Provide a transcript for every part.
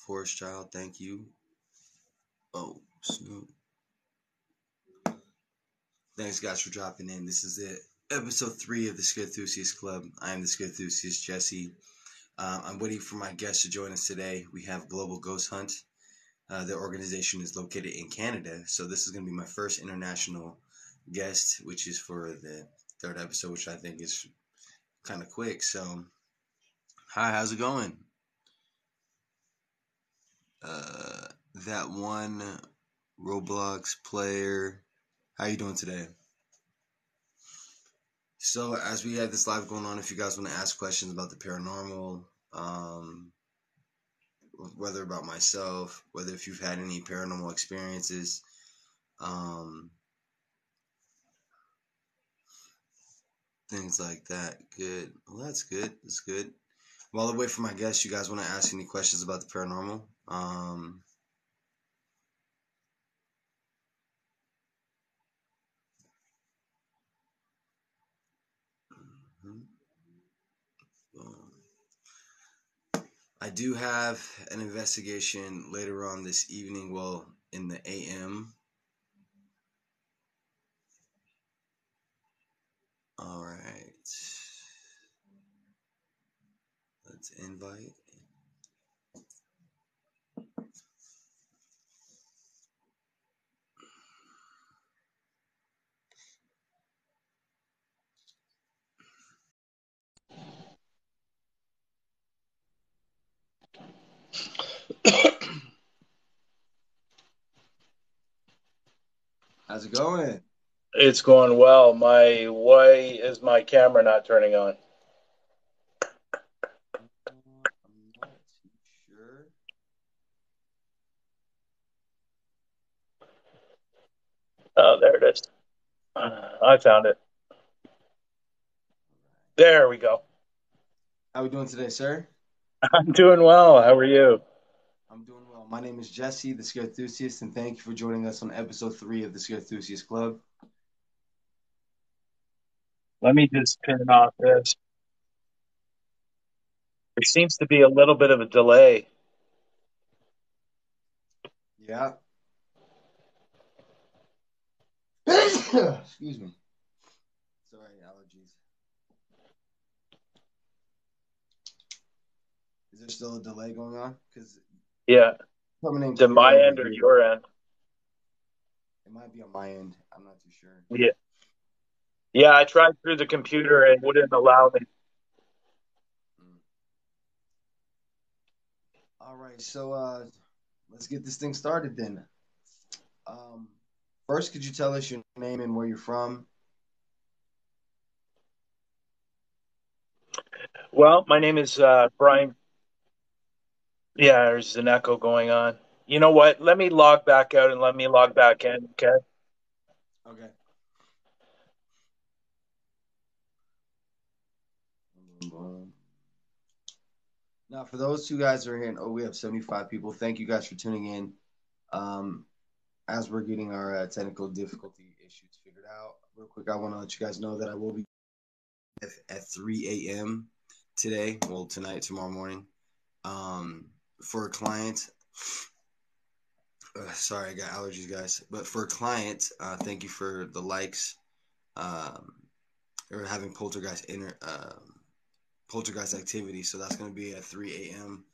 Forest Child, thank you. Oh, Snoop. Thanks, guys, for dropping in. This is it. Episode 3 of the Scarethusiast Club. I am the Scarethusiast, Jesse. I'm waiting for my guest to join us today. We have Global Ghost Hunt. Their organization is located in Canada, so this is going to be my first international guest, which is for the third episode, which I think is kind of quick. So, hi, how's it going? That one Roblox player, how you doing today? So, as we have this live going on, if you guys want to ask questions about the paranormal, whether about myself, whether if you've had any paranormal experiences, things like that. Good. Well, that's good. That's good. While I wait for my guests, you guys want to ask any questions about the paranormal? I do have an investigation later on this evening, well, in the AM. All right. Let's invite. How's it going? It's going well. Why is my camera not turning on? I'm not too sure. Oh, there it is. I found it. There we go. How are we doing today, sir? I'm doing well. How are you? I'm doing well. My name is Jesse, the Scarethusiast, and thank you for joining us on episode 3 of the Scarethusiast Club. Let me just pin off this. There seems to be a little bit of a delay. Yeah. Excuse me. Sorry, allergies. Is there still a delay going on? Because Yeah. coming in To clear my over end or here. your end? It might be on my end. I'm not too sure. Yeah. Yeah, I tried through the computer and it wouldn't allow me. All right, so let's get this thing started then. Um, First, could you tell us your name and where you're from? Well, my name is Brian. Yeah, there's an echo going on. You know what? Let me log back out and let me log back in, okay? Okay. Now, for those two guys who are here, we have 75 people. Thank you guys for tuning in. Um, as we're getting our technical difficulty issues figured out, real quick, I want to let you guys know that I will be at 3 a.m. today, well, tonight, tomorrow morning, for a client. Sorry, I got allergies, guys. But for a client, thank you for the likes. Or having poltergeist activity. So that's going to be at 3 a.m.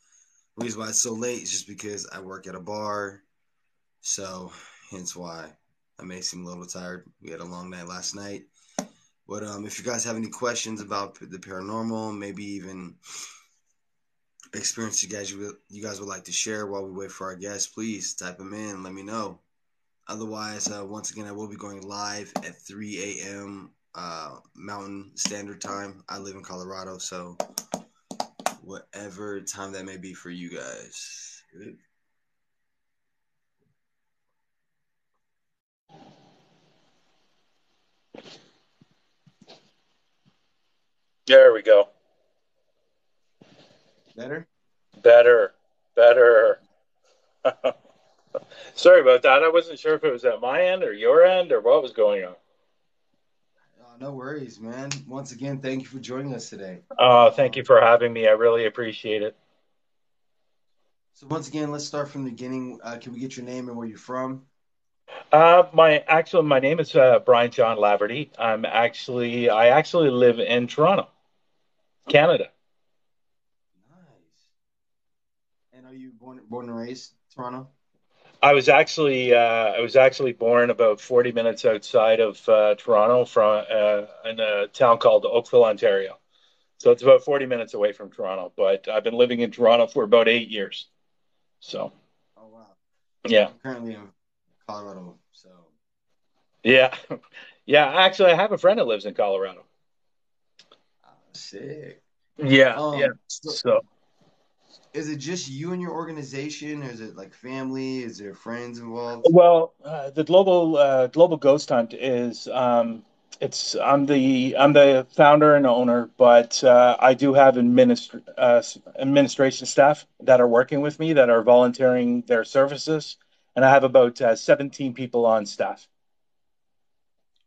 The reason why it's so late is just because I work at a bar. So hence why I may seem a little tired. We had a long night last night. But if you guys have any questions about the paranormal, maybe even experience you guys would like to share while we wait for our guests, please type them in. Let me know. Otherwise, once again, I will be going live at 3 a.m. Mountain Standard Time. I live in Colorado, so whatever time that may be for you guys. Good. There we go. Better? Better. Sorry about that. I wasn't sure if it was at my end or your end or what was going on. No worries, man. Once again, thank you for joining us today. Thank you for having me. I really appreciate it. So once again, let's start from the beginning. Can we get your name and where you're from? My name is Brian John Laverty. I actually live in Toronto, Canada. Nice. And are you born and raised Toronto? I was actually born about 40 minutes outside of Toronto, from in a town called Oakville, Ontario. So it's about 40 minutes away from Toronto. But I've been living in Toronto for about 8 years. So Oh wow. yeah, I'm currently in Colorado, so yeah, yeah. Actually, I have a friend that lives in Colorado. sick. Yeah, yeah. So So is it just you and your organization, or is it like family? Is there friends involved? Well, the global ghost hunt is it's I'm the founder and owner, but I do have administration staff that are working with me that are volunteering their services, and I have about 17 people on staff.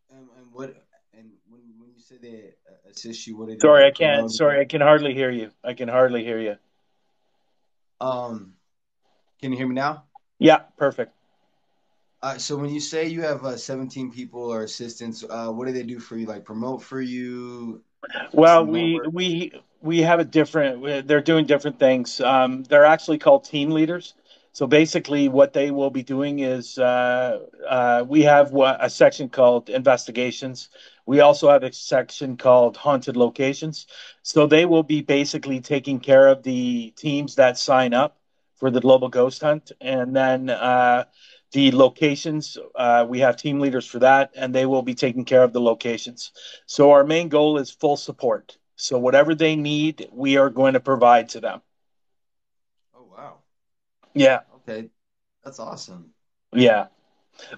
And what? And when you say they assist you, what do they do? Sorry, Like I can't. promoting? Sorry, I can hardly hear you. I can hardly hear you. Um, can you hear me now? Yeah, perfect. So when you say you have 17 people or assistants, what do they do for you? Like promote for you, Well, some more work? we have a different. They're doing different things. They're actually called team leaders. So basically, what they will be doing is we have a section called investigations. We also have a section called haunted locations. So they will be basically taking care of the teams that sign up for the global ghost hunt, and then the locations. We have team leaders for that, and they will be taking care of the locations. So our main goal is full support. So whatever they need, we are going to provide to them. Oh wow. Yeah, Okay, that's awesome. yeah.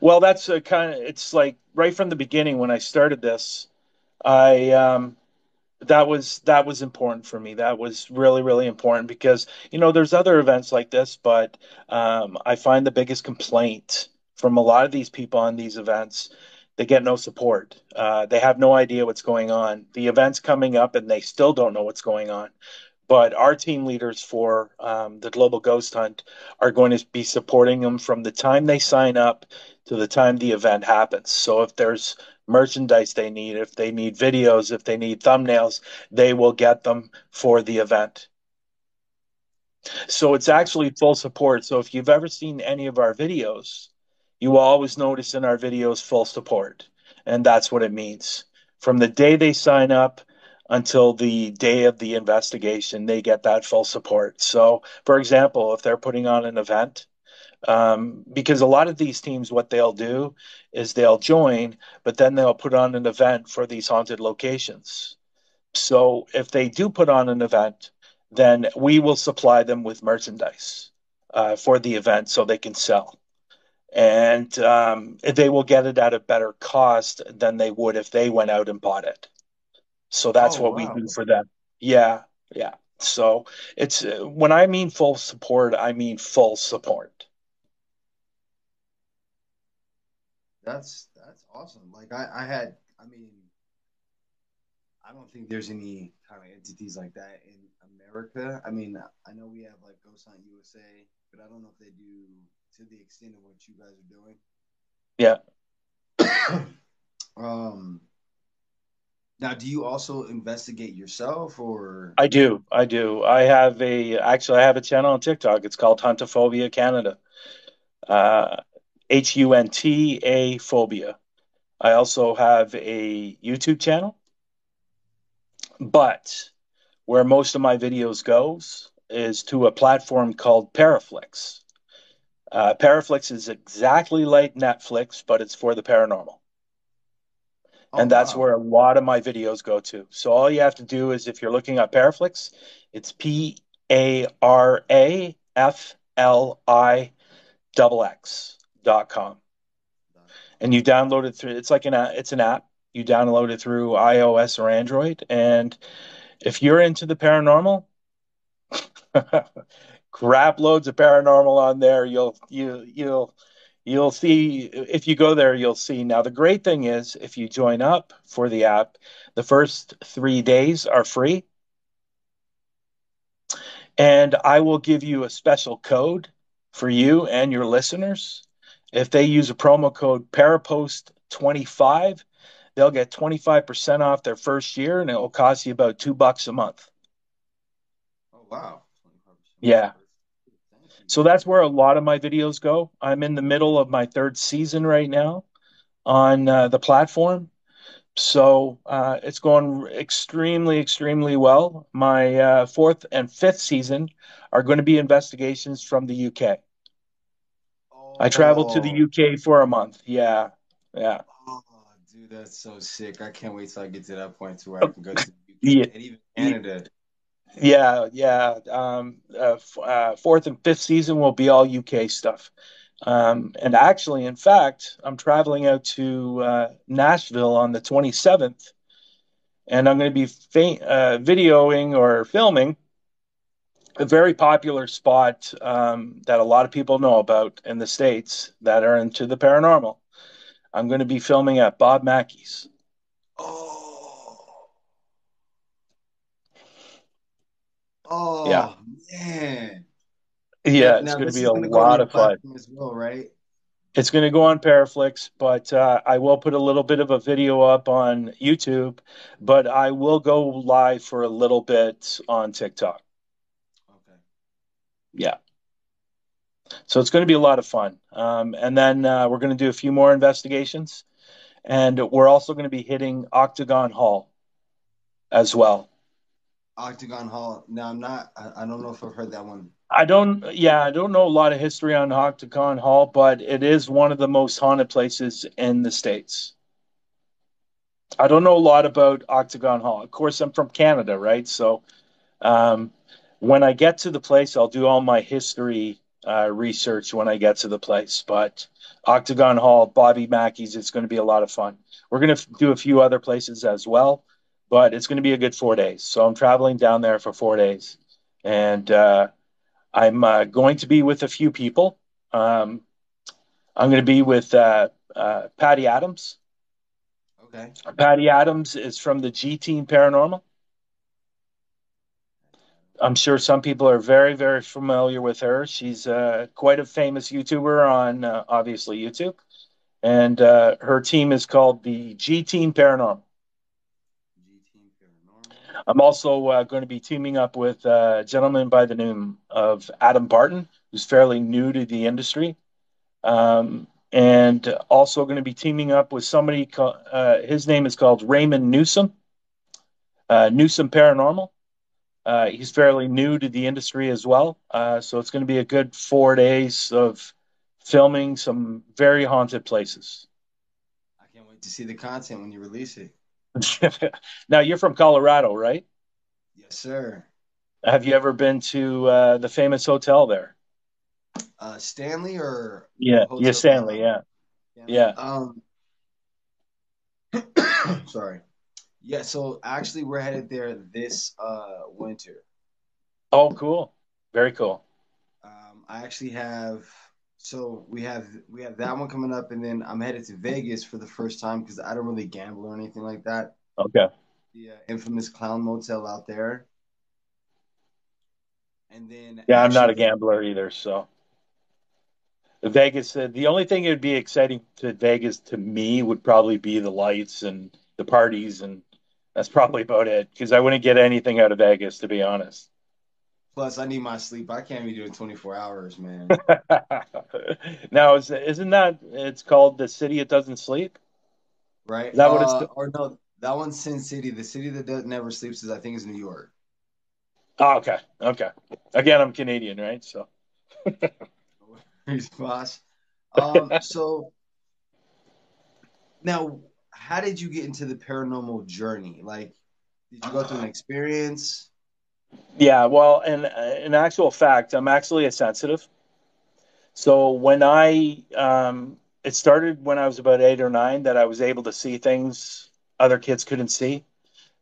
Well, that's a kind of it's like right from the beginning when I started this, I that was important for me. That was really important because there's other events like this, but I find the biggest complaint from a lot of these people on these events, they get no support. They have no idea what's going on. The event's coming up and they still don't know what's going on. But our team leaders for the Global Ghost Hunt are going to be supporting them from the time they sign up to the time the event happens. So if there's merchandise they need, if they need videos, if they need thumbnails, they will get them for the event. So it's Wow. actually full support. So if you've ever seen any of our videos, you will always notice in our videos full support. And that's what it means. From the day they sign up until the day of the investigation, they get that full support. So, for example, if they're putting on an event, because a lot of these teams, what they'll do is they'll join, but then they'll put on an event for these haunted locations. So if they do put on an event, then we will supply them with merchandise for the event so they can sell. And they will get it at a better cost than they would if they went out and bought it. So that's Oh what we wow. do for them. Yeah, yeah. So it's when I mean full support, I mean full support. That's awesome. Like I had, I mean, I don't think there's any kind of entities like that in America. I mean, I know we have like Ghost Hunt USA, but I don't know if they do to the extent of what you guys Yeah, are doing. um, Now, do you also investigate yourself, or? I do. I do. I have a channel on TikTok. It's called Huntophobia Canada. Uh, HUNTA phobia. I also have a YouTube channel, but where most of my videos goes is to a platform called Paraflix. Paraflix is exactly like Netflix, but it's for the paranormal. Oh And that's wow. where a lot of my videos go to. So all you have to do is if you're looking at Paraflix, it's PARAFLIXX.com. And you download it through it's an app. You download it through iOS or Android. And if you're into the paranormal, crap loads of paranormal on there. You'll see if you go there, you'll see. Now the great thing is if you join up for the app, the first 3 days are free, And I will give you a special code for you and your listeners. If they use a promo code Parapost25, they'll get 25% off their first year and it will cost you about $2 a month. Oh wow, 25% off. Yeah. Thank you. So that's where a lot of my videos go. I'm in the middle of my third season right now on the platform. So it's going extremely, extremely well. My fourth and fifth season are going to be investigations from the UK. I traveled to the Oh, UK for a month. Yeah. Yeah. oh, dude, that's so sick. I can't wait till I get to that point to where I can go to the Yeah. UK and even Canada. Yeah. Yeah. Fourth and fifth season will be all UK stuff. And actually, in fact, I'm traveling out to Nashville on the 27th, and I'm going to be videoing or filming a very popular spot that a lot of people know about in the States that are into the paranormal. I'm going to be filming at Bob Mackey's. Oh, Yeah. oh man. Now, Yeah, it's now going to this be is a gonna go on lot your of fun. platform as well, right? It's going to go on Paraflix, but I will put a little bit of a video up on YouTube, but I will go live for a little bit on TikTok. Okay. Yeah. So it's going to be a lot of fun. And then we're going to do a few more investigations. And we're also going to be hitting Octagon Hall as well. Octagon Hall. Now I'm not. I don't know if I've heard that one. I don't know a lot of history on Octagon Hall, but it is one of the most haunted places in the States. I don't know a lot about Octagon Hall. Of course, I'm from Canada, right? So Um, when I get to the place, I'll do all my history research when I get to the place. But Octagon Hall, Bobby Mackey's, it's going to be a lot of fun. We're going to do a few other places as well, but it's going to be a good 4 days. So I'm traveling down there for 4 days. And I'm going to be with a few people. Um, I'm going to be with Patty Adams. Okay. Patty Adams is from the G Team Paranormal. I'm sure some people are very, very familiar with her. She's quite a famous YouTuber on obviously YouTube, and her team is called the G Team Paranormal. G Team Paranormal. I'm also going to be teaming up with a gentleman by the name of Adam Barton, who's fairly new to the industry, and also going to be teaming up with somebody. His name is called Raymond Newsom, Newsom Paranormal. He's fairly new to the industry as well. So it's going to be a good 4 days of filming some very haunted places. I can't wait to see the content when you release it. Now, you're from Colorado, right? Yes, sir. Have you ever been to the famous hotel there? Stanley or Yeah, yeah, Hotel Stanley. Yeah, Stanley? yeah. Sorry. Yeah, so actually we're headed there this winter. Oh, cool. Very cool. I actually have so we have that one coming up, and then I'm headed to Vegas for the first time because I don't really gamble or anything like that. Okay. The infamous Clown Motel out there, and then Yeah, I'm not a actually gambler either. So Vegas, the only thing that would be exciting to Vegas to me would probably be the lights and the parties, and that's probably about it because I wouldn't get anything out of Vegas, to be honest. plus I need my sleep. I can't be doing 24 hours, man. Now, isn't that it's called the city it doesn't sleep? Right? Is that what it's? Or no, that one's Sin City. The city that never sleeps is I think is New York. Oh, okay, okay. Again, I'm Canadian, right? So He's boss. So now, how did you get into the paranormal journey? Like, did you go through an experience? yeah. Well, in actual fact, I'm actually a sensitive. So when it started when I was about 8 or 9 that I was able to see things other kids couldn't see.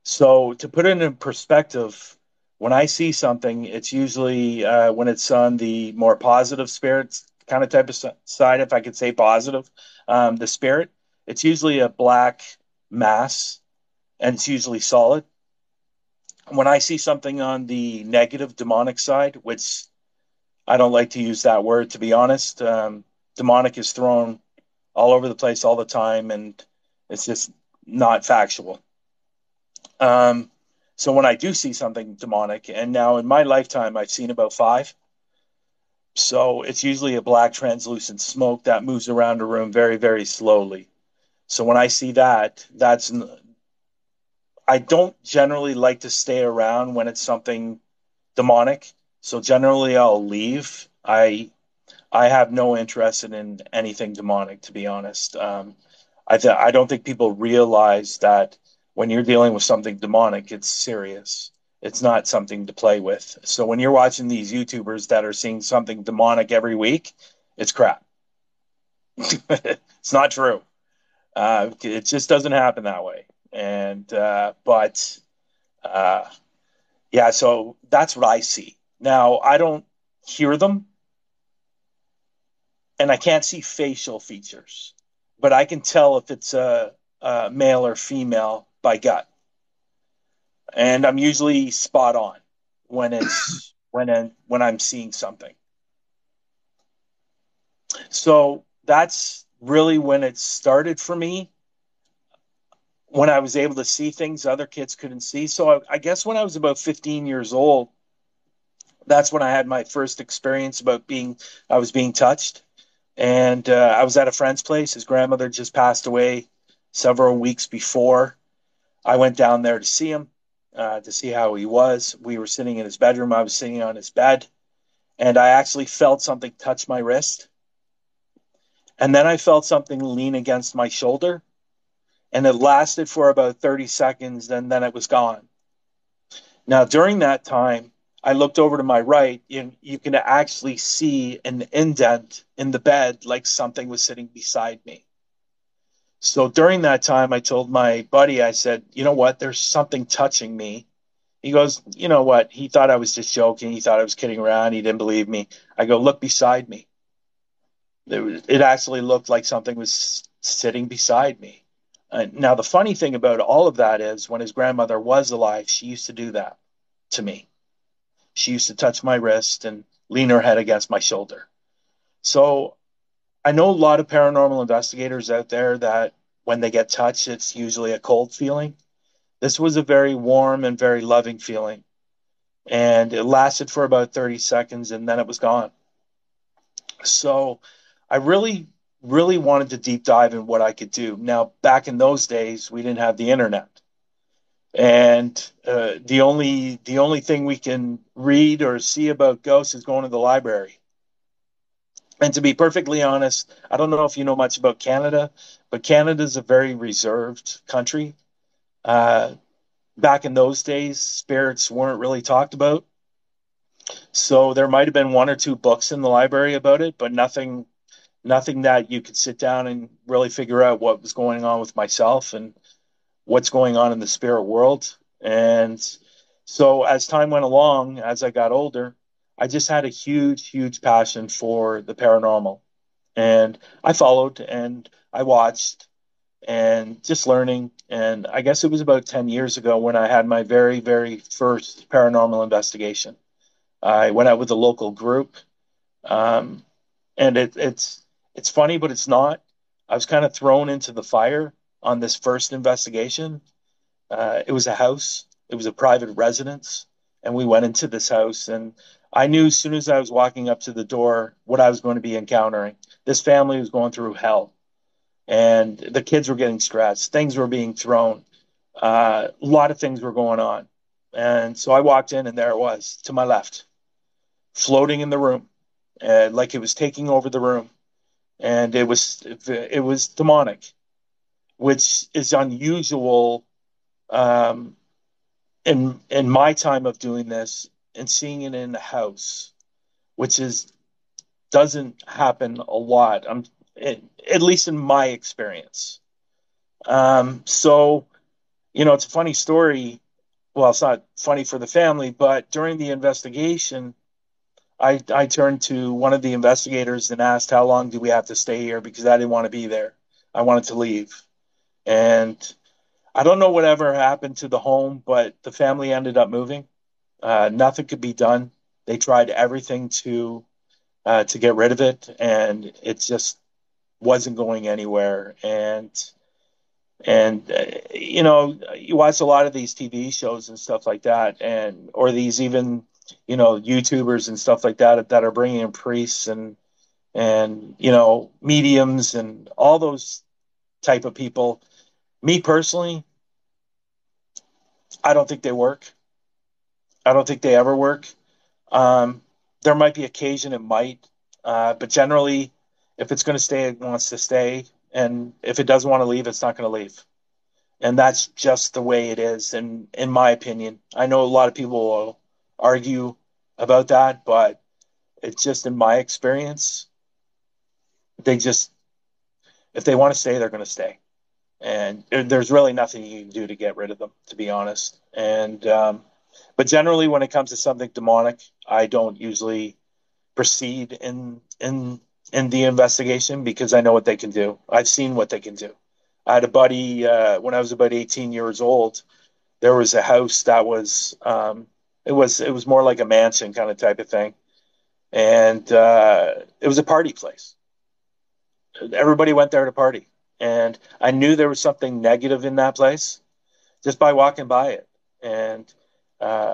So to put it in perspective, when I see something, it's usually when it's on the more positive spirits kind of type of side, if I could say positive, the spirit. It's usually a black mass, and it's usually solid. When I see something on the negative demonic side, which I don't like to use that word, to be honest, demonic is thrown all over the place all the time, and it's just not factual. Um, so when I do see something demonic, and now in my lifetime I've seen about five, so it's usually a black translucent smoke that moves around a room very, very slowly. So when I see that, I don't generally like to stay around when it's something demonic. So generally I'll leave. I have no interest in anything demonic, to be honest. I don't think people realize that when you're dealing with something demonic, it's serious. It's not something to play with. So when you're watching these YouTubers that are seeing something demonic every week, it's crap. It's not true. It just doesn't happen that way. And but yeah, so that's what I see. Now I don't hear them, and I can't see facial features, but I can tell if it's a male or female by gut, and I'm usually spot on when I'm seeing something. So that's really when it started for me. When I was able to see things other kids couldn't see. So I guess when I was about 15 years old, that's when I had my first experience about I was being touched. And I was at a friend's place. His grandmother just passed away several weeks before. I went down there to see how he was. We were sitting in his bedroom. I was sitting on his bed, and I actually felt something touch my wrist. And then I felt something lean against my shoulder, and it lasted for about 30 seconds, and then it was gone. Now, during that time, I looked over to my right, and you can actually see an indent in the bed, like something was sitting beside me. So during that time, I told my buddy, I said, you know what? There's something touching me. He goes, you know what? He thought I was just joking. He thought I was kidding around. He didn't believe me. I go, look beside me. It actually looked like something was sitting beside me. Now, the funny thing about all of that is when his grandmother was alive, she used to do that to me. She used to touch my wrist and lean her head against my shoulder. So I know a lot of paranormal investigators out there that when they get touched, it's usually a cold feeling. This was a very warm and very loving feeling. And it lasted for about 30 seconds and then it was gone. So I really, really wanted to deep dive in what I could do. Now, back in those days, we didn't have the internet. And the only thing we can read or see about ghosts is going to the library. And to be perfectly honest, I don't know if you know much about Canada, but Canada is a very reserved country. Uh, Back in those days, spirits weren't really talked about. So there might have been one or two books in the library about it, but nothing that you could sit down and really figure out what was going on with myself and what's going on in the spirit world. And so as time went along, as I got older, I just had a huge, huge passion for the paranormal. And I followed and I watched and just learning. And I guess it was about 10 years ago when I had my very, very first paranormal investigation. I went out with a local group. Um, and it's funny, but it's not. I was kind of thrown into the fire on this first investigation. It was a house. It was a private residence, and we went into this house. And I knew as soon as I was walking up to the door what I was going to be encountering. This family was going through hell, and the kids were getting stressed. Things were being thrown. A lot of things were going on, and so I walked in, and there it was to my left, floating in the room, like it was taking over the room, and it was demonic, which is unusual um, in my time of doing this and seeing it in the house, which is doesn't happen a lot. At least in my experience. So it's a funny story. Well, it's not funny for the family, but during the investigation, I turned to one of the investigators and asked how long do we have to stay here because I didn't want to be there. I wanted to leave. And I don't know whatever happened to the home, but the family ended up moving. Nothing could be done. They tried everything to get rid of it, and it just wasn't going anywhere. And you know, you watch a lot of these TV shows and stuff like that, and or these even YouTubers and stuff like that that are bringing in priests and mediums and all those type of people. Me personally, I don't think they work. I don't think they ever work. Um, there might be occasion it might, but generally, if it's going to stay, it wants to stay, and if it doesn't want to leave, it's not going to leave. And that's just the way it is, in my opinion. I know a lot of people will argue about that, but it's just in my experience, they just if they want to stay, they're going to stay, and there's really nothing you can do to get rid of them, to be honest. And but generally, when it comes to something demonic, I don't usually proceed in the investigation because I know what they can do. I've seen what they can do. I had a buddy when I was about 18 years old. There was a house that was it was more like a mansion kind of type of thing, and it was a party place. Everybody went there to party, and I knew there was something negative in that place just by walking by it. And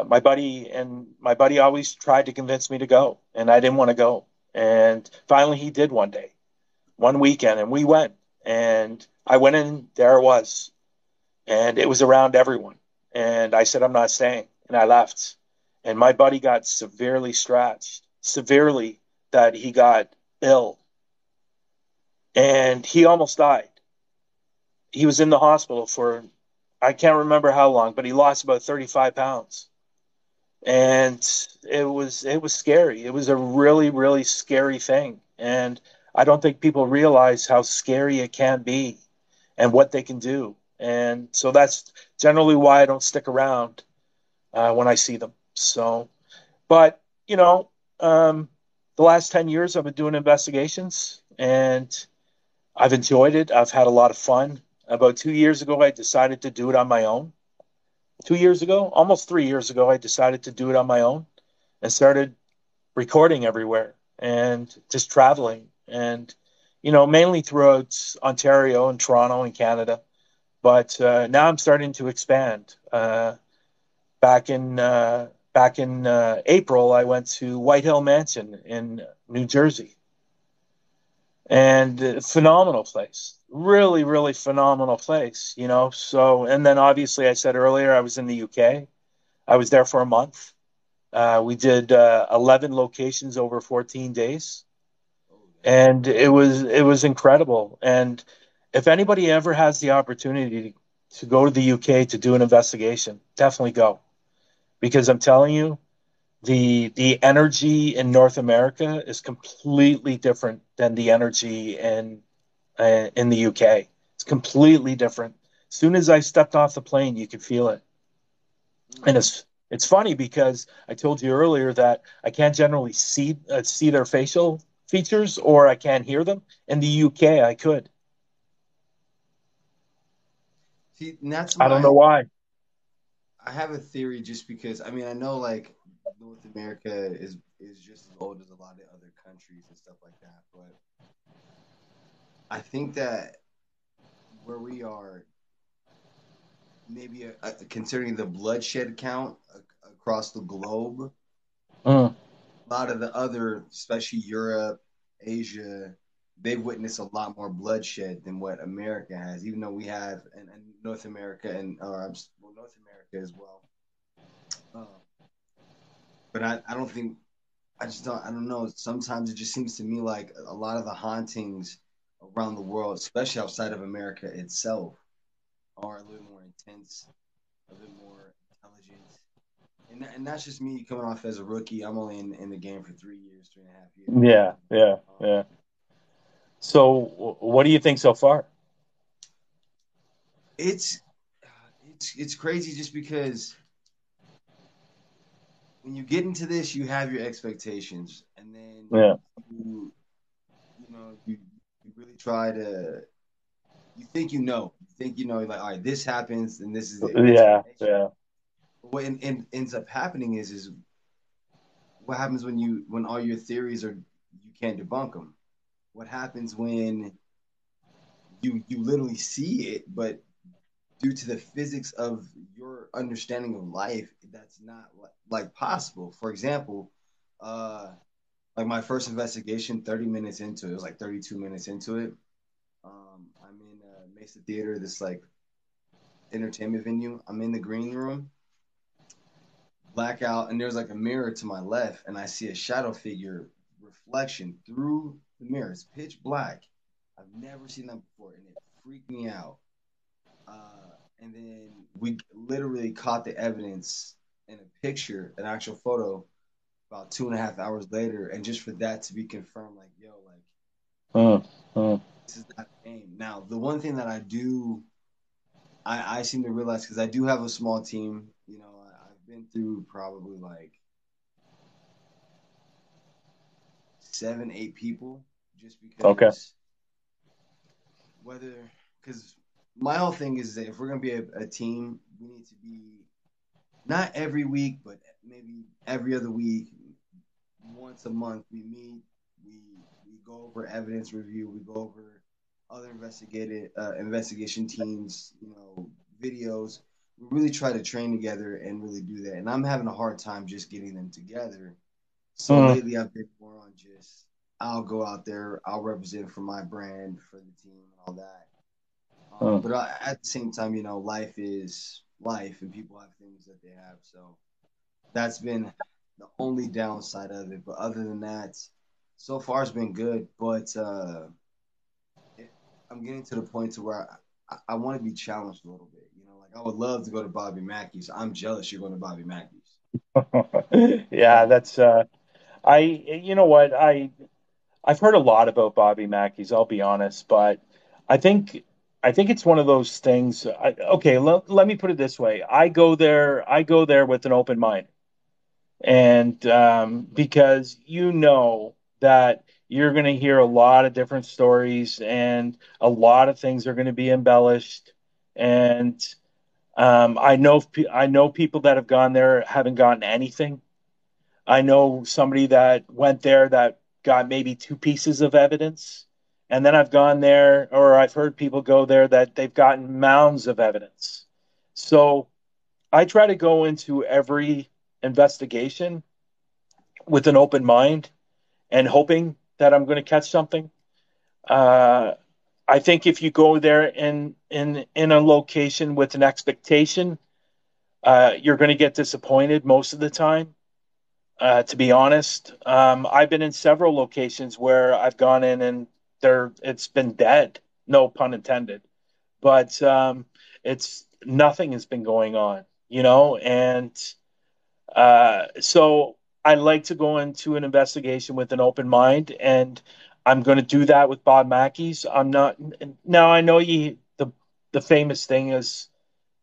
my buddy always tried to convince me to go, and I didn't want to go. And finally, he did one day, one weekend, and we went. And I went in. There it was, and it was around everyone. And I said, "I'm not staying," and I left. And my buddy got severely scratched, severely that he got ill, and he almost died. He was in the hospital for I can't remember how long, but he lost about 35 pounds. And it was scary. It was a really, really scary thing. And I don't think people realize how scary it can be and what they can do. And so that's generally why I don't stick around when I see them. So, but um, the last 10 years I've been doing investigations and I've enjoyed it. I've had a lot of fun. About 2 years ago, I decided to do it on my own. 2 years ago, almost 3 years ago, I decided to do it on my own and started recording everywhere and just traveling and, mainly throughout Ontario and Toronto and Canada. But now I'm starting to expand. Back in April, I went to White Hill Mansion in New Jersey, and phenomenal place, really, really phenomenal place. So, and then obviously, I said earlier, I was in the UK. I was there for a month. We did 11 locations over 14 days, Oh, dang. and it was incredible. And if anybody ever has the opportunity to go to the UK to do an investigation, definitely go, because I'm telling you, the energy in North America is completely different than the energy in the UK. It's completely different. As soon as I stepped off the plane, you could feel it. And Mm. it's funny because I told you earlier that I can't generally see their facial features or I can't hear them. In the UK, I could. See, and that's I don't my. know why. I have a theory just because I mean I know like North America is just as old as a lot of other countries and stuff like that, but I think that where we are, maybe considering the bloodshed count across the globe, Mm, a lot of the other, especially Europe, Asia, they've witnessed a lot more bloodshed than what America has, even though we have and North America and well, North America as well. Uh, but I don't think I don't know. Sometimes it just seems to me like a lot of the hauntings around the world, especially outside of America itself, are a little more intense, a little more intelligent. And that's just me coming off as a rookie. I'm only in the game for 3 years, 3.5 years. yeah, yeah, Um, yeah. So, what do you think so far? it's it's crazy just because when you get into this, you have your expectations, and then Yeah, you you know you really try to you think you know. think like, all right, this happens and this is the Yeah, explanation. yeah. But what ends up happening is what happens when all your theories are you can't debunk them. What happens when you literally see it, but due to the physics of your understanding of life, that's not like possible. For example, uh, like my first investigation, 30 minutes into it, it was like 32 minutes into it. I'm in Mesa Theater, this like entertainment venue. I'm in the green room, blackout, and there's like a mirror to my left, and I see a shadow figure reflection through the mirror. It's pitch black. I've never seen that before, and it freaked me out. And then we literally caught the evidence in a picture, an actual photo, about 2.5 hours later, and just for that to be confirmed, like, yo, like Mm, mm. this is not a game. Now, the one thing that I seem to realize because I do have a small team. I've been through probably like 7, 8 people, just Okay. because whether because my whole thing is that if we're gonna be a team, we need to be not every week, but maybe every other week, once a month. We meet, we go over evidence review, we go over other investigated investigation teams, videos. We really try to train together and really do that. And I'm having a hard time just getting them together. So Mm, lately, I've been more on just I'll go out there, I'll represent for my brand, for the team, and all that. mm. But at the same time, life is life, and people have things that they have. So that's been the only downside of it. But other than that, so far it's been good. But it, I'm getting to the point to where I want to be challenged a little bit. Like I would love to go to Bobby Mackey's. I'm jealous you're going to Bobby Mackey's. Yeah, Um, that's I you know what? I've heard a lot about Bobby Mackey's, I'll be honest, but I think I think it's one of those things. Okay, let me put it this way. I go there with an open mind. And because you know that you're going to hear a lot of different stories and a lot of things are going to be embellished. And I know people that have gone there haven't gotten anything. I know somebody that went there that got maybe two pieces of evidence. And then I've gone there, or I've heard people go there that they've gotten mounds of evidence. So I try to go into every investigation with an open mind and hoping that I'm going to catch something. Uh, I think if you go there in a location with an expectation, you're going to get disappointed most of the time. To be honest, I've been in several locations where I've gone in and it's been dead. No pun intended, but it's nothing has been going on, and so I like to go into an investigation with an open mind, and I'm going to do that with Bob Mackey's. I'm not now. I know the famous thing is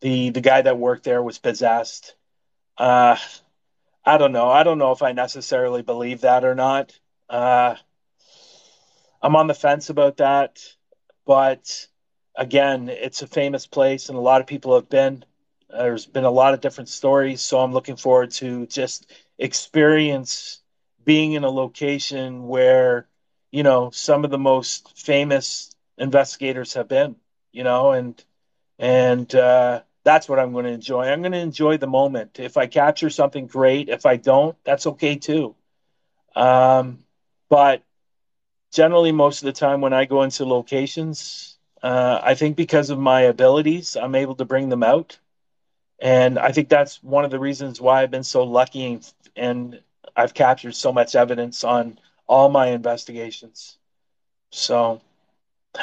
the guy that worked there was possessed. Uh, I don't know. I don't know if I necessarily believe that or not. Uh, I'm on the fence about that, but again, it's a famous place, and a lot of people have been. There's been a lot of different stories, so I'm looking forward to just experience being in a location where some of the most famous investigators have been. And that's what I'm going to enjoy. I'm going to enjoy the moment. If I capture something, great. If I don't, that's okay too. But generally, most of the time when I go into locations, I think because of my abilities, I'm able to bring them out. And I think that's one of the reasons why I've been so lucky and I've captured so much evidence on all my investigations. So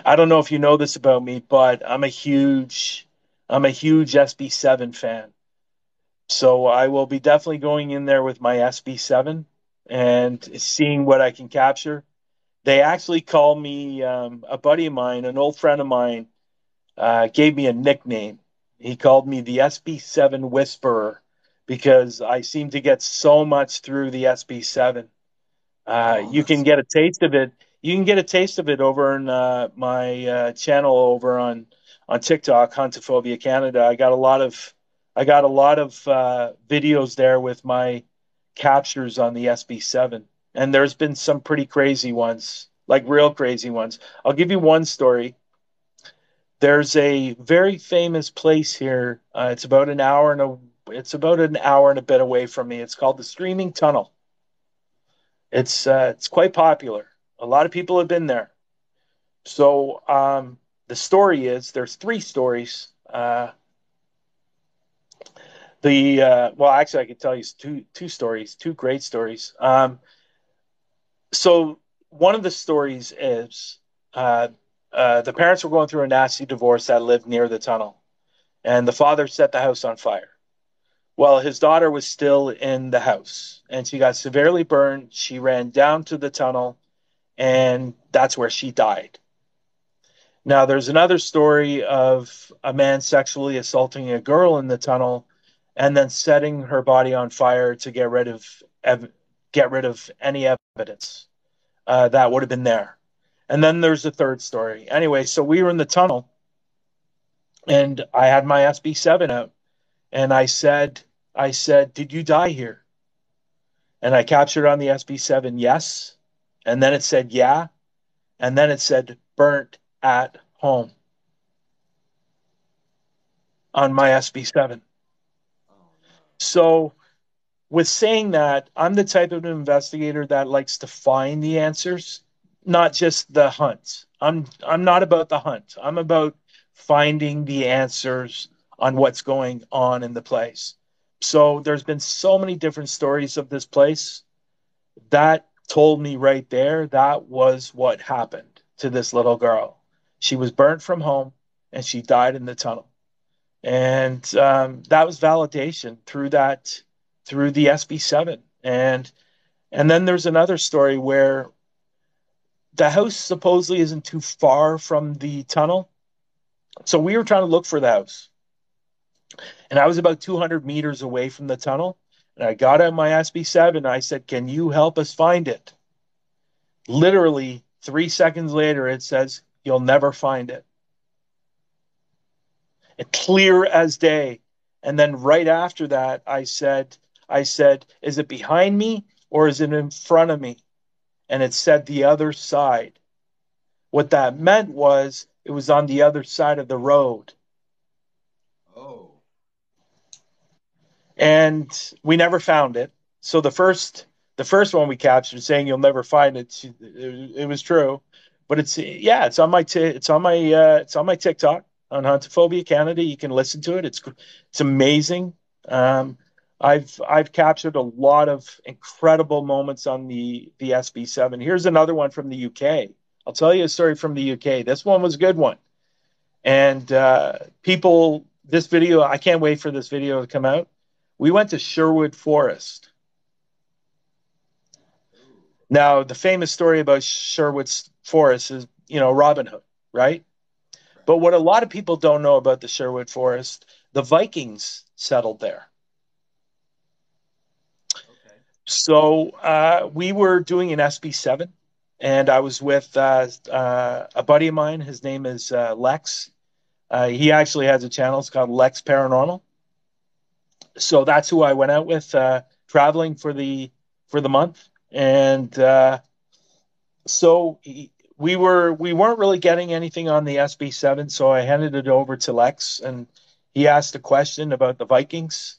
I don't know if you know this about me, but I'm a huge SB7 fan. So I will be definitely going in there with my SB7 and seeing what I can capture. They actually call me a buddy of mine, an old friend of mine, gave me a nickname. He called me the SB7 Whisperer because I seem to get so much through the SB7. oh, You that's can get a taste of it. You can get a taste of it over in my channel over on TikTok, Huntophobia Canada. I got a lot of videos there with my captures on the SB7, and there's been some pretty crazy ones, like real crazy ones. I'll give you one story. There's a very famous place here. It's about an hour and a bit away from me. It's called the Streaming Tunnel. It's quite popular. A lot of people have been there. So the story is there's three stories. The well, actually, I could tell you two stories, two great stories. So one of the stories is the parents were going through a nasty divorce that lived near the tunnel, and the father set the house on fire. Well, his daughter was still in the house, and she got severely burned. She ran down to the tunnel, and that's where she died. Now, there's another story of a man sexually assaulting a girl in the tunnel and then setting her body on fire to get rid of any evidence that would have been there. And then there's a third story. Anyway, so we were in the tunnel, and I had my SB7 out, and I said, "Did you die here?" And I captured on the SB7, yes. And then it said, yeah. And then it said, burnt at home on my SB7. Oh no. So, with saying that, I'm the type of investigator that likes to find the answers, not just the hunt. I'm not about the hunt. I'm about finding the answers on what's going on in the place. So there's been so many different stories of this place that told me right there that was what happened to this little girl. She was burnt from home and she died in the tunnel. And that was validation through the SB7. And then there's another story where the house supposedly isn't too far from the tunnel. So we were trying to look for the house. And I was about 200 meters away from the tunnel. And I got out my SB7. And I said, "Can you help us find it?" Literally 3 seconds later, it says, "You'll never find it." It clear as day. And then right after that, I said, "Is it behind me or is it in front of me?" And it said the other side. What that meant was it was on the other side of the road. Oh. And we never found it. So the first one we captured saying you'll never find it, it was true. But it's on my it's on my TikTok on Huntophobia Canada. You can listen to it. It's amazing. Um, I've captured a lot of incredible moments on the SB7. Here's another one from the UK. I'll tell you a story from the UK. This one was a good one. And people, this video, I can't wait for this video to come out. We went to Sherwood Forest. Ooh. Now, the famous story about Sherwood Forest is, Robin Hood, right? Right. But what a lot of people don't know about the Sherwood Forest, the Vikings settled there. Okay. So we were doing an SB7, and I was with a buddy of mine. His name is Lex. He actually has a channel. It's called Lex Paranormal. So that's who I went out with, traveling for the month, and so we weren't really getting anything on the SB7. So I handed it over to Lex, and he asked a question about the Vikings,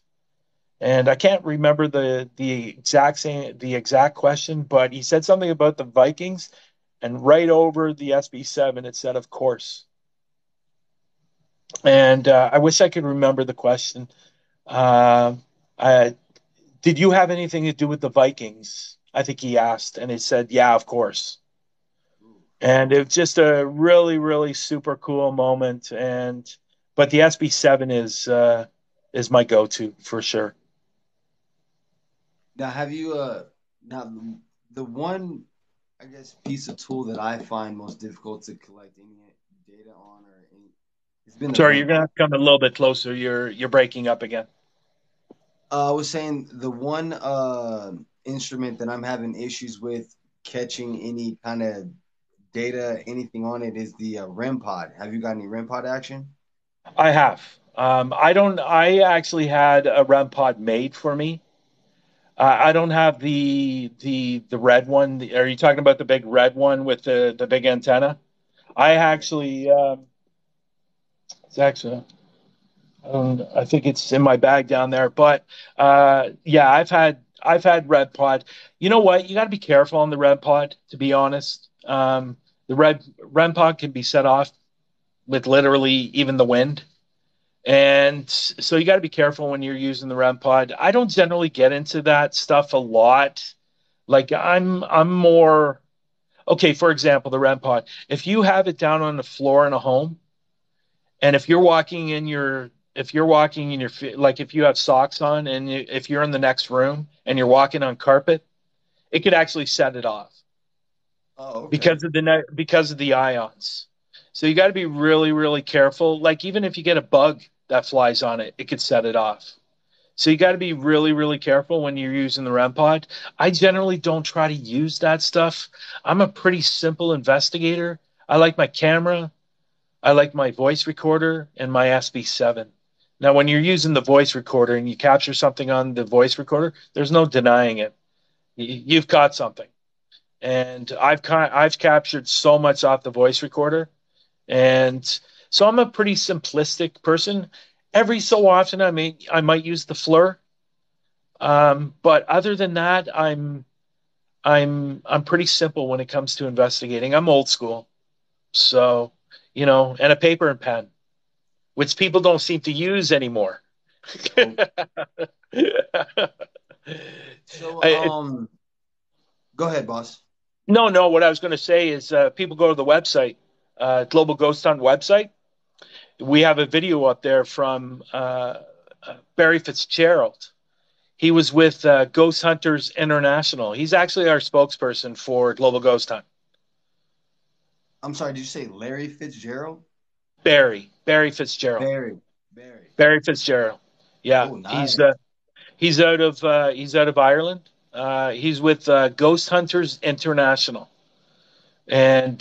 and I can't remember the exact question, but he said something about the Vikings, and right over the SB7 it said, "Of course." And I wish I could remember the question. Uh, I, did you have anything to do with the Vikings? I think he asked, and he said, "Yeah, of course." Ooh. And it was just a really, really super cool moment. But the SB7 is my go-to for sure. Now, have you now the one, I guess, piece of tool that I find most difficult to collect any data on, or any, it's been the Sorry, REM you're gonna pod. have to come a little bit closer. You're breaking up again. I was saying the one instrument that I'm having issues with catching any kind of data, anything on it, is the REM pod. Have you got any REM pod action? I have. I don't. I actually had a REM pod made for me. I don't have the red one. Are you talking about the big red one with the big antenna? I Yeah. actually, it's actually, I think it's in my bag down there. But yeah, I've had red pod. You know what? You got to be careful on the red pod. To be honest, the red pod can be set off with literally even the wind. And so you got to be careful when you're using the REM pod. I don't generally get into that stuff a lot. Like I'm more okay, for example, the REM pod. If you have it down on the floor in a home, and if you're walking in your like if you have socks on and if you're in the next room and you're walking on carpet, it could actually set it off Oh, okay. because of the ions. So you got to be really really careful. Like even if you get a bug that flies on it, it could set it off. So you got to be really, really careful when you're using the REM pod. I generally don't try to use that stuff. I'm a pretty simple investigator. I like my camera, I like my voice recorder, and my SB7. Now, when you're using the voice recorder and you capture something on the voice recorder, there's no denying it. You've caught something, and I've captured so much off the voice recorder, and so I'm a pretty simplistic person. Every so often, I might use the FLIR, but other than that, I'm pretty simple when it comes to investigating. I'm old school, so and a paper and pen, which people don't seem to use anymore. Nope. So, I, go ahead, boss. no, no. What I was going to say is, people go to the website, Global Ghost Hunt website. We have a video up there from Barry Fitzgerald. He was with Ghost Hunters International. He's actually our spokesperson for Global Ghost Hunt. I'm sorry, did you say Larry Fitzgerald? Barry Fitzgerald. Barry. Barry. Barry Fitzgerald. Yeah, Oh, he's nice. he's out of Ireland. He's with Ghost Hunters International, and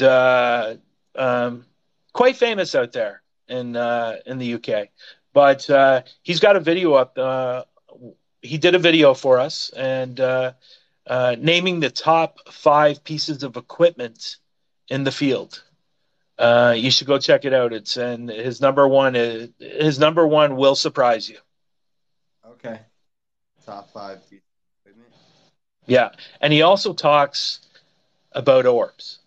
quite famous out there in the UK. But he's got a video up. He did a video for us and naming the top 5 pieces of equipment in the field. You should go check it out. It's and his number one will surprise you. Okay. Top five pieces of equipment. Yeah, and he also talks about orbs,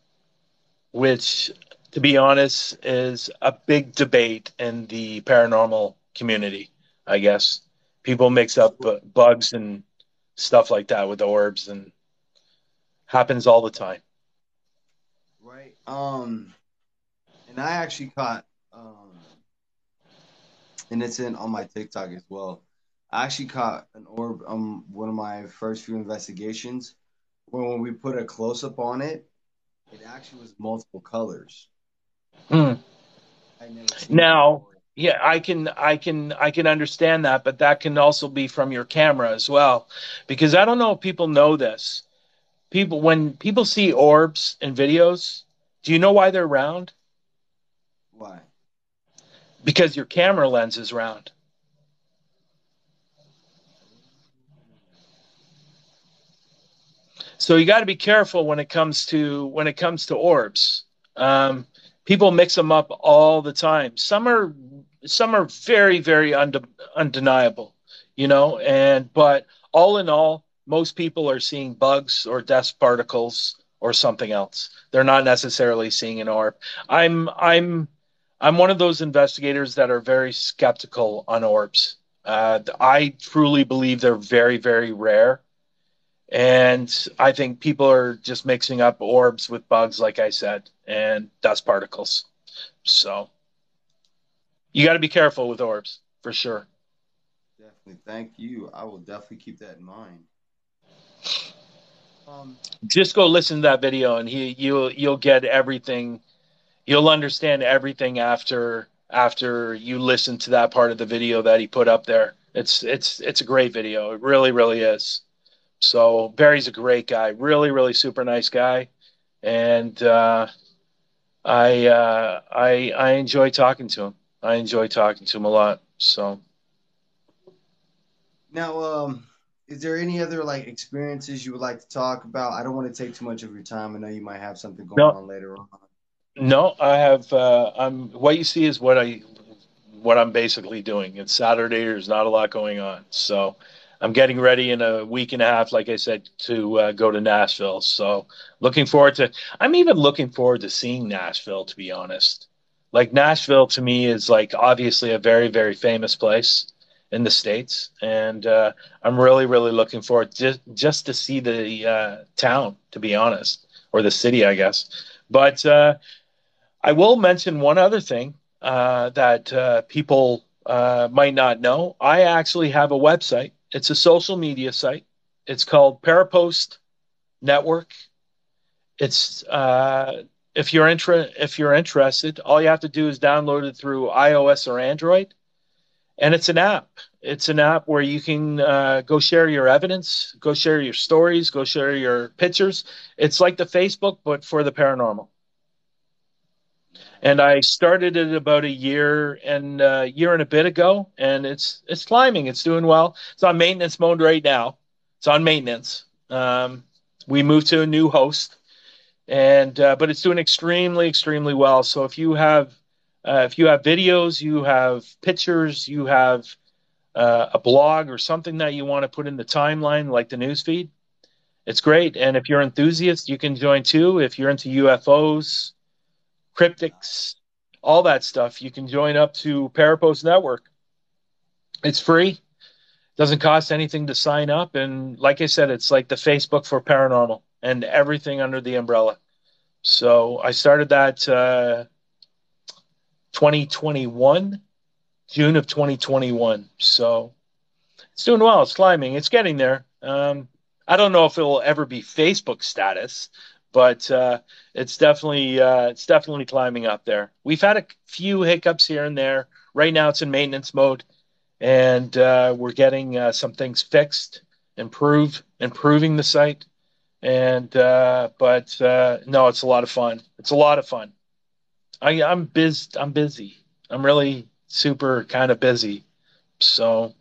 which, to be honest, is a big debate in the paranormal community. I guess people mix up So, bugs and stuff like that with orbs, and happens all the time. right. And I actually caught and it's in on my TikTok as well. I actually caught an orb one of my first few investigations when we put a close up on it, it actually was multiple colors. Hmm. I never seen that Now, before. yeah, I can understand that, but that can also be from your camera as well, because I don't know if people know this. When people see orbs in videos, do you know why they're round? Why? Because your camera lens is round. So you got to be careful when it comes to orbs. Um, People mix them up all the time. Some are very very undeniable, and but all in all, most people are seeing bugs or dust particles or something else. They're not necessarily seeing an orb. I'm one of those investigators that are very skeptical on orbs. I truly believe they're very very rare, and I think people are just mixing up orbs with bugs, like I said, and dust particles. So you got to be careful with orbs for sure. Definitely. Thank you. I will definitely keep that in mind. Um, Just go listen to that video, and you'll get everything. You'll understand everything after you listen to that part of the video that he put up there. It's a great video. It really really is. So Barry's a great guy, really really super nice guy, and I enjoy talking to him. I enjoy talking to him a lot. So Now, is there any other like experiences you would like to talk about? I don't want to take too much of your time. I know you might have something going no, on later on. no, I have. I'm what you see is what I'm basically doing. It's Saturday. There's not a lot going on, so I'm getting ready in a week and a half, like I said, to go to Nashville. So looking forward to. I'm even looking forward to seeing Nashville. To be honest, like Nashville to me is like obviously a very very famous place in the states, and I'm really really looking forward just to see the town. To be honest, or the city, I guess. But I will mention one other thing that people might not know. I actually have a website. It's a social media site. It's called Parapost Network. It's if you're interested, all you have to do is download it through iOS or Android, and it's an app. It's an app where you can go share your evidence, go share your stories, go share your pictures. It's like the Facebook, but for the paranormal. And I started it about a year and a bit ago, and it's climbing. It's doing well. It's on maintenance mode right now. It's on maintenance. We moved to a new host, and but it's doing extremely extremely well. So if you have videos, you have pictures, you have a blog or something that you want to put in the timeline, like the news feed, it's great. And if you're an enthusiast, you can join too. If you're into UFOs, cryptics, all that stuff. You can join up to Parapost Network. It's free, doesn't cost anything to sign up. And like I said, it's like the Facebook for paranormal and everything under the umbrella. So I started that 2021, June of 2021. So it's doing well. It's climbing. It's getting there. I don't know if it'll ever be Facebook status, but it's definitely climbing up there. We've had a few hiccups here and there. Right now, it's in maintenance mode, and we're getting some things fixed, improving the site. And but no, it's a lot of fun. It's a lot of fun. I'm biz. I'm busy. I'm really super kind of busy. So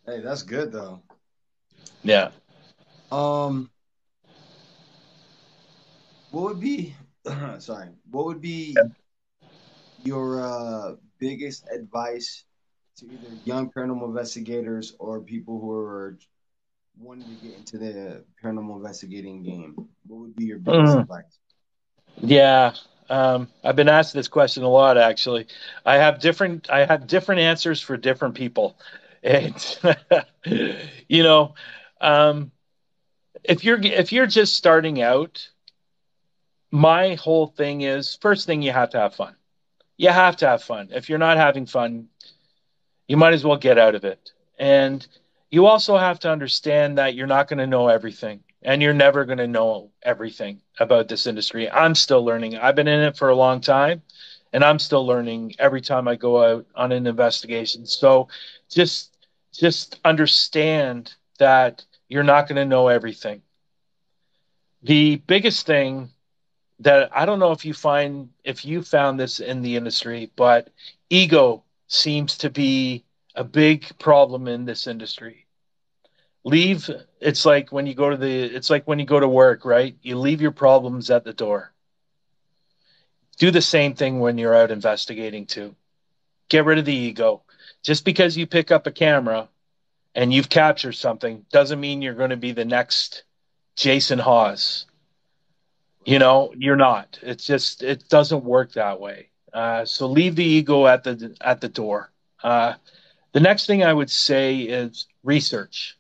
Hey, that's good though. yeah. Um, what would be, sorry, what would be your biggest advice to either young paranormal investigators or people who are wanting to get into the paranormal investigating game? What would be your biggest Mm. advice? Yeah, I've been asked this question a lot actually. I have different answers for different people. And you know, um, if you're just starting out, my whole thing is first thing you have to have fun. You have to have fun. If you're not having fun, you might as well get out of it. And you also have to understand that you're not going to know everything and you're never going to know everything about this industry. I'm still learning. I've been in it for a long time and I'm still learning every time I go out on an investigation. So just just understand that you're not going to know everything. The biggest thing that I don't know if you found this in the industry, but ego seems to be a big problem in this industry. Leave it's like when you go to the it's like when you go to work, right? You leave your problems at the door. Do the same thing when you're out investigating too. Get rid of the ego. Just because you pick up a camera and you've captured something doesn't mean you're going to be the next Jason Hawes. You Right. know, you're not. It's just it doesn't work that way. So leave the ego at the door. The next thing I would say is research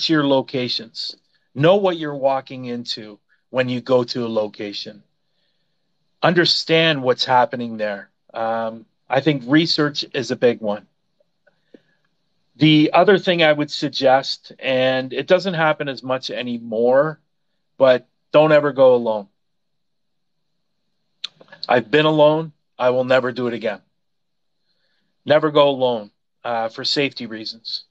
your locations. Know what you're walking into when you go to a location. Understand what's happening there. I think research is a big one. The other thing I would suggest, and it doesn't happen as much anymore, but don't ever go alone. I've been alone. I will never do it again. Never go alone for safety reasons.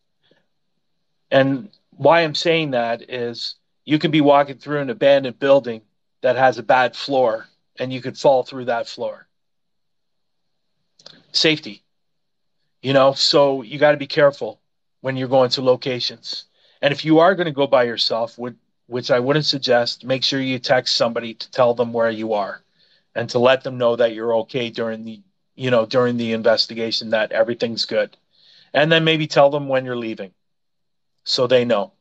And why I'm saying that is you can be walking through an abandoned building that has a bad floor and you could fall through that floor. Safety, you know, so you got to be careful when you're going to locations. And if you are going to go by yourself, which I wouldn't suggest, make sure you text somebody to tell them where you are and to let them know that you're okay during the, you know, during the investigation, that everything's good. And then maybe tell them when you're leaving so they know.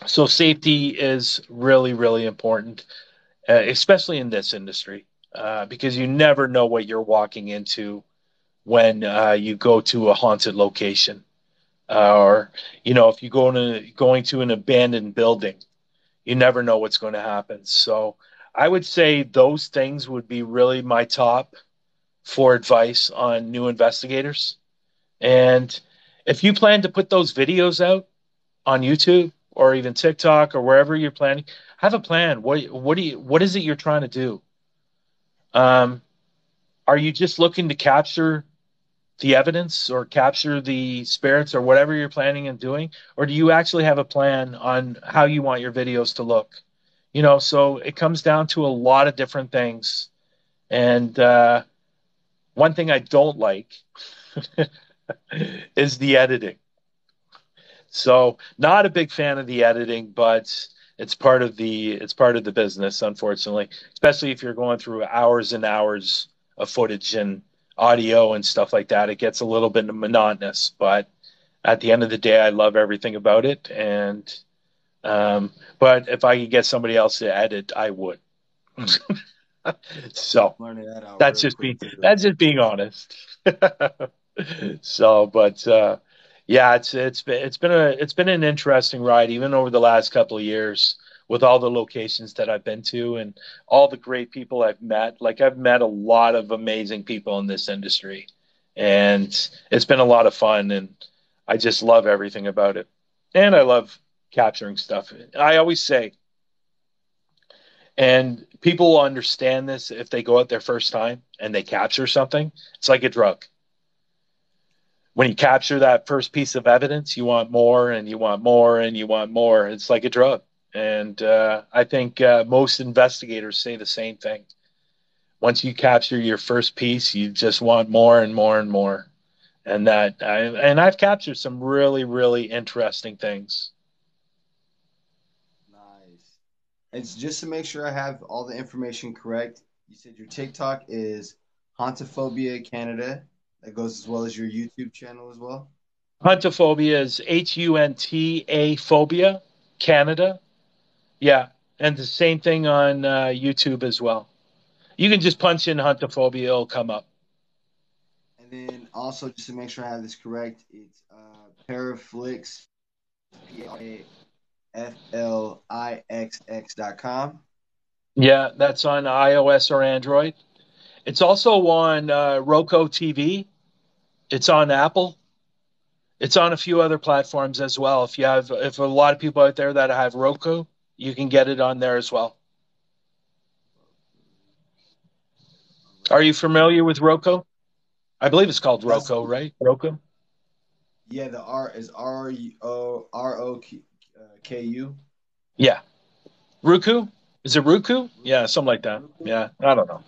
So safety is really, really important, especially in this industry, because you never know what you're walking into when you go to a haunted location, or you know, if you going to an abandoned building, you never know what's going to happen. So I would say those things would be really my top for advice on new investigators. And if you plan to put those videos out on YouTube or even TikTok or wherever you're planning, have a plan. What is it you're trying to do? Um, are you just looking to capture the evidence or capture the spirits or whatever you're planning on doing, or do you actually have a plan on how you want your videos to look? You know, so it comes down to a lot of different things. And one thing I don't like is the editing. So not a big fan of the editing, but it's part of the business, unfortunately, especially if you're going through hours and hours of footage and audio and stuff like that. It gets a little bit monotonous, but at the end of the day, I love everything about it. And but if I could get somebody else to edit, I would. So Learning that out real quick too. that's just being honest. So, but yeah, it's been an interesting ride, even over the last couple of years, with all the locations that I've been to and all the great people I've met. Like I've met a lot of amazing people in this industry, and it's been a lot of fun, and I just love everything about it. And I love capturing stuff. I always say, and people will understand this if they go out their first time and they capture something. It's like a drug. When you capture that first piece of evidence, you want more and you want more and you want more. It's like a drug. And I think most investigators say the same thing. Once you capture your first piece, you just want more and more and more. And I've captured some really, really interesting things. Nice. And just to make sure I have all the information correct, you said your TikTok is Hauntiophobia Canada. That goes as well as your YouTube channel as well. Huntophobia is HUNTA phobia, Canada. Yeah. And the same thing on YouTube as well. You can just punch in huntophobia, it'll come up. And then also just to make sure I have this correct, it's Paraflix, PAFLIXX.com. Yeah, that's on iOS or Android. It's also on Roku TV. It's on Apple. It's on a few other platforms as well. If a lot of people out there that have Roku, you can get it on there as well. Are you familiar with Roku? I believe it's called That's Roku, right? Roku. yeah. The R is ROKU. Yeah. Roku. Is it Roku? Yeah, something like that. Roku. Yeah, I don't know.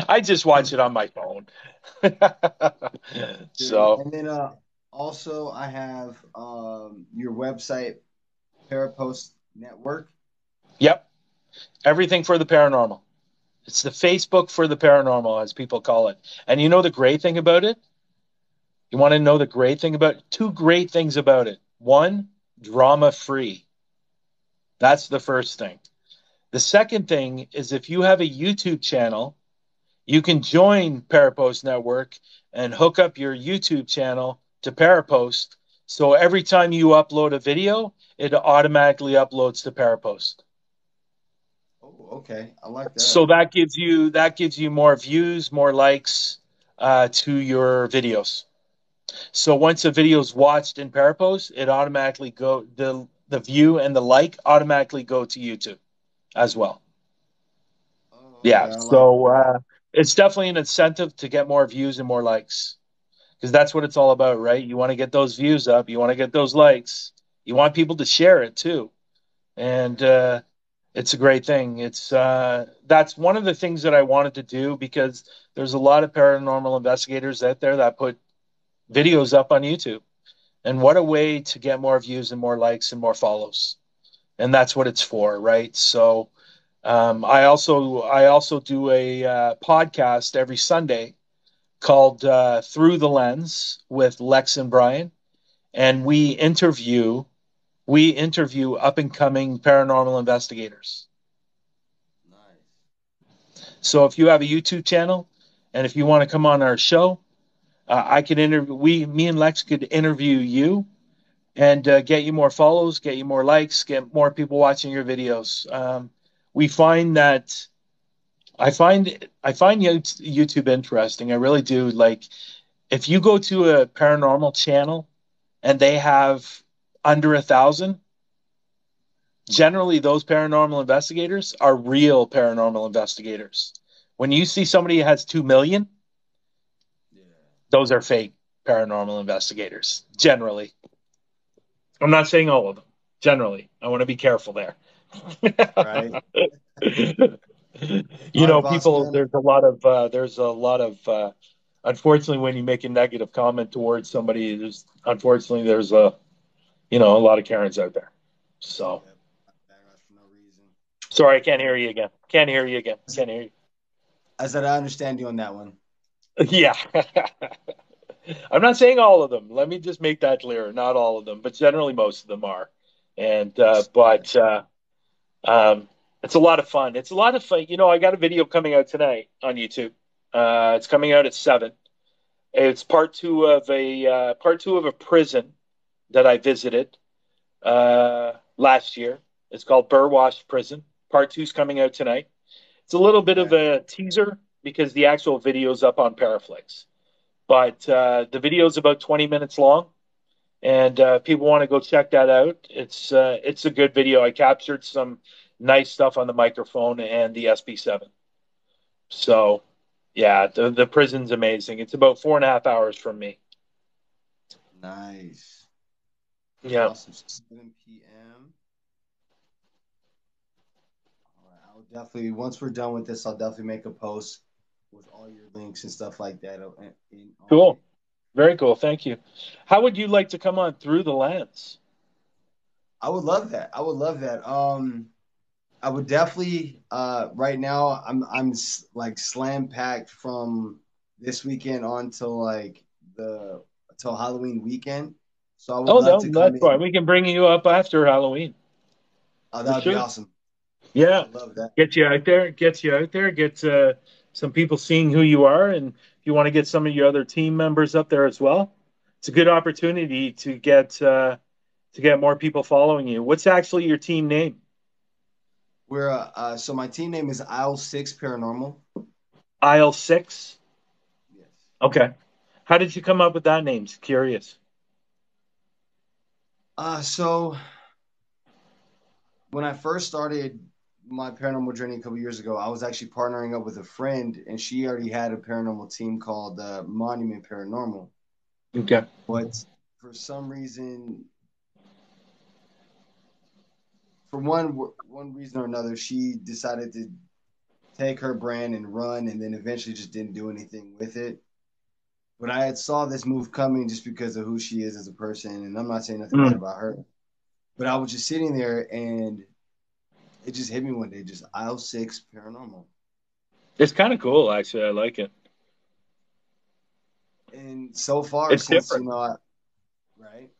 I just watch it on my phone. So, And then also I have your website Parapost Network. yep, everything for the paranormal. It's the Facebook for the paranormal, as people call it. And you know the great thing about it? You want to know the great thing about it? Two great things about it. One, drama free. That's the first thing. The second thing is if you have a YouTube channel, you can join Parapost Network and hook up your YouTube channel to Parapost. So every time you upload a video, it automatically uploads to Parapost. Oh, okay. I like So that. that gives you more views, more likes to your videos. So once a video is watched in Parapost, it automatically go the view and the like automatically go to YouTube as well. Oh, okay. Yeah, I like so that. it's definitely an incentive to get more views and more likes because that's what it's all about, right? You want to get those views up, you want to get those likes, you want people to share it too, and Right. It's a great thing. It's That's one of the things that I wanted to do because there's a lot of paranormal investigators out there that put videos up on YouTube. And what a way to get more views and more likes and more follows. And that's what it's for, right? So I also do a podcast every Sunday called Through the Lens with Lex and Brian, and we interview up and coming paranormal investigators. Nice. So if you have a YouTube channel and if you want to come on our show, I can interview. Me and Lex could interview you and get you more follows, get you more likes, get more people watching your videos. We find that I find YouTube interesting. I really do. Like if you go to a paranormal channel and they have under 1,000, generally those paranormal investigators are real paranormal investigators. When you see somebody who has 2 million, Yeah. those are fake paranormal investigators. Generally, I'm not saying all of them. Generally, I want to be careful there. Right. You All right, know, boss people. man. There's a lot of. Unfortunately, when you make a negative comment towards somebody, there's a lot of Karens out there. So Yep. Backlash for no reason. sorry, I can't hear you again. Can't hear you again. I said, Can't hear I said I understand you on that one. you. Yeah. I'm not saying all of them. Let me just make that clear. Not all of them, but generally most of them are. And but It's a lot of fun. It's a lot of fun. I got a video coming out tonight on YouTube. It's coming out at 7. It's part two of a prison that I visited last year. It's called Burwash Prison. Part two's coming out tonight. It's a little bit of Okay. a teaser because the actual video's up on Paraflix. But the video's about 20 minutes long, and people want to go check that out. It's a good video. I captured some nice stuff on the microphone and the SB7. So, yeah, the prison's amazing. It's about 4.5 hours from me. Nice. Yeah, Awesome. 7 p.m. All right. I'll definitely once we're done with this, I'll definitely make a post with all your links and stuff like that on cool. it. Very cool. Thank you. How would you like to come on through the lens? I would love that. I would love that. I would definitely right now like slam packed from this weekend on till like the till Halloween weekend. So I would Oh love no, to come that's fine. in. We can bring you up after Halloween Oh, that for would be sure. awesome. I Yeah, would love that. get you out there, get some people seeing who you are, and if you want to get some of your other team members up there as well, it's a good opportunity to get more people following you. What's actually your team name? So my team name is Aisle Six Paranormal. Aisle Six. Yes. Okay. How did you come up with that name? Just curious. So when I first started my paranormal journey a couple years ago, I was actually partnering up with a friend, and she already had a paranormal team called Monument Paranormal. Okay. But for some reason, for one reason or another, she decided to take her brand and run, and then eventually just didn't do anything with it. But I had saw this move coming just because of who she is as a person, and I'm not saying nothing bad Mm. about her. But I was just sitting there, and it just hit me one day, just aisle six paranormal. It's kind of cool, actually. I like it. And so far, It's since different. right,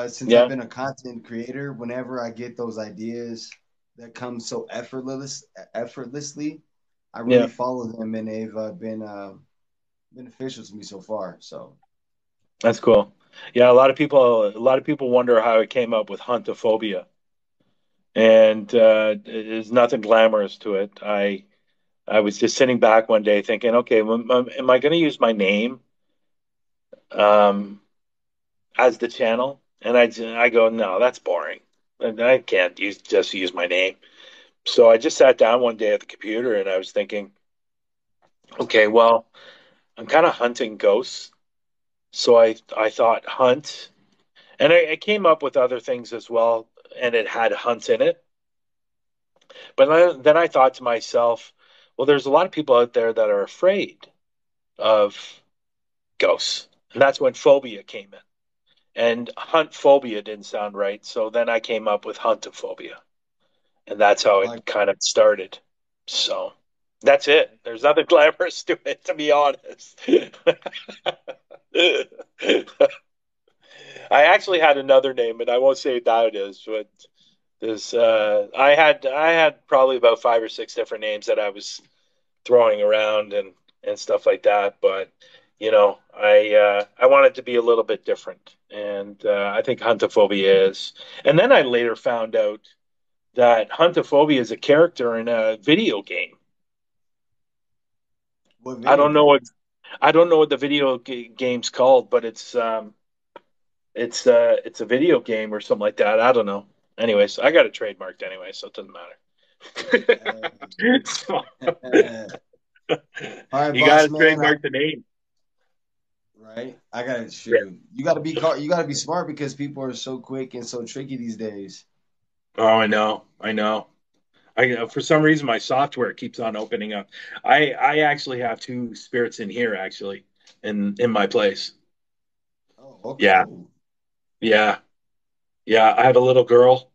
since I've Yeah. been a content creator, whenever I get those ideas that come so effortlessly, I really Yeah. follow them, and they've been beneficial to me so far. So That's cool. Yeah, a lot of people wonder how I came up with huntophobia, and there's nothing glamorous to it. I was just sitting back one day thinking, okay, am I going to use my name um, as the channel? And I go, no, that's boring. And I can't use my name. So I just sat down one day at the computer and I was thinking, okay, well, I'm kind of hunting ghosts. So I thought hunt, and I came up with other things as well, and it had hunt in it. But then I thought to myself, well, there's a lot of people out there that are afraid of ghosts. And that's when phobia came in. And hunt phobia didn't sound right. So then I came up with huntophobia. And that's how it Like, kind of started. So that's it. There's nothing glamorous to it, to be honest. I actually had another name, and I won't say that it is, but I had probably about 5 or 6 different names that I was throwing around and stuff like that. But I wanted to be a little bit different, and I think huntophobia is. And then I later found out that huntophobia is a character in a video game. what I video don't know game? what I don't know what the game's called, but it's a video game or something like that. I don't know. Anyways, I got it trademarked anyway, so it doesn't matter. So, All right, you got boss to man. trademark the name. Right? I gotta Yeah. shoot. You gotta be smart because people are so quick and so tricky these days. Oh, I know. I know. I for some reason my software keeps on opening up. I actually have two spirits in here actually in my place. Oh, okay. Yeah. Oh, Yeah. Yeah, I have a little girl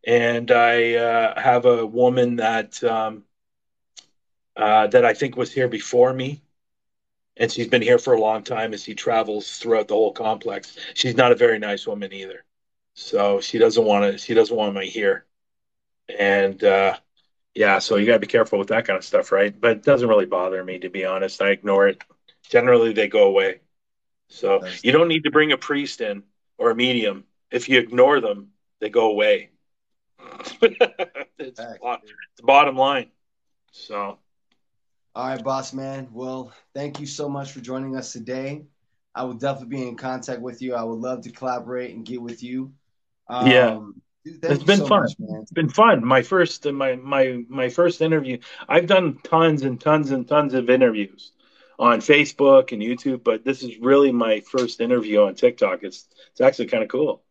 and I have a woman that I think was here before me, and she's been here for a long time as she travels throughout the whole complex. She's not a very nice woman either, so she doesn't want to. She doesn't want me here, and yeah, so you got to be careful with that kind of stuff, right? But it doesn't really bother me, to be honest. I ignore it. Generally, they go away. So that's you don't need to bring a priest in or a medium. If you ignore them, they go away. it's, fact. it's the bottom line. So All right, boss man. Well, thank you so much for joining us today. I will definitely be in contact with you. I would love to collaborate and get with you. yeah, Dude, it's thank you been so fun. much, man. It's been fun. My first interview. I've done tons and tons and tons of interviews on Facebook and YouTube, but this is really my first interview on TikTok. It's actually kind of cool.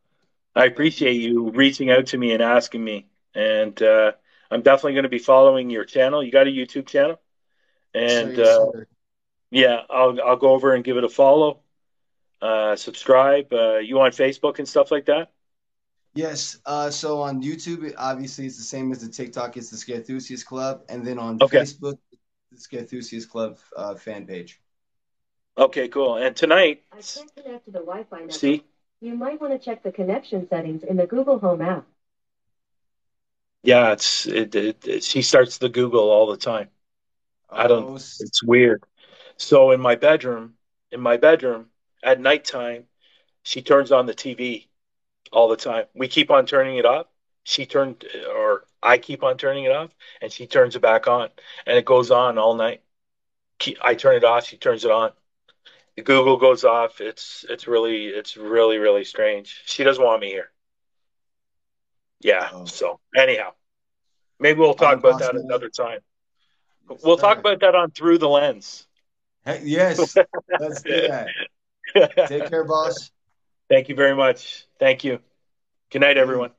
I Thank you. appreciate you reaching out to me and asking me, and I'm definitely going to be following your channel. You got a YouTube channel, Yes, sir. and Yes, sir. yeah, I'll go over and give it a follow. Subscribe. You on Facebook and stuff like that? Yes. So on YouTube, obviously it's the same as the TikTok. It's the Scarethusiast Club, and then on Okay. Facebook, the Scarethusiast Club fan page. Okay, cool. And tonight, I can't connect to the Wi-Fi network. see, You might want to check the connection settings in the Google Home app. yeah, she starts the Google all the time. I don't. Oh, It's weird. So in my bedroom at nighttime, she turns on the TV all the time. We keep on turning it off. Or I keep on turning it off, and she turns it back on, and it goes on all night. I turn it off, she turns it on. The Google goes off. It's really really strange. She doesn't want me here. Yeah. uh-oh. So anyhow, maybe we'll All talk right, about boss that man. another time. Yes, We'll talk sir. about that on Through the Lens. Heck, yes. Let's do that. Take care, boss. Thank you very much. Thank you. Good night, Peace. everyone.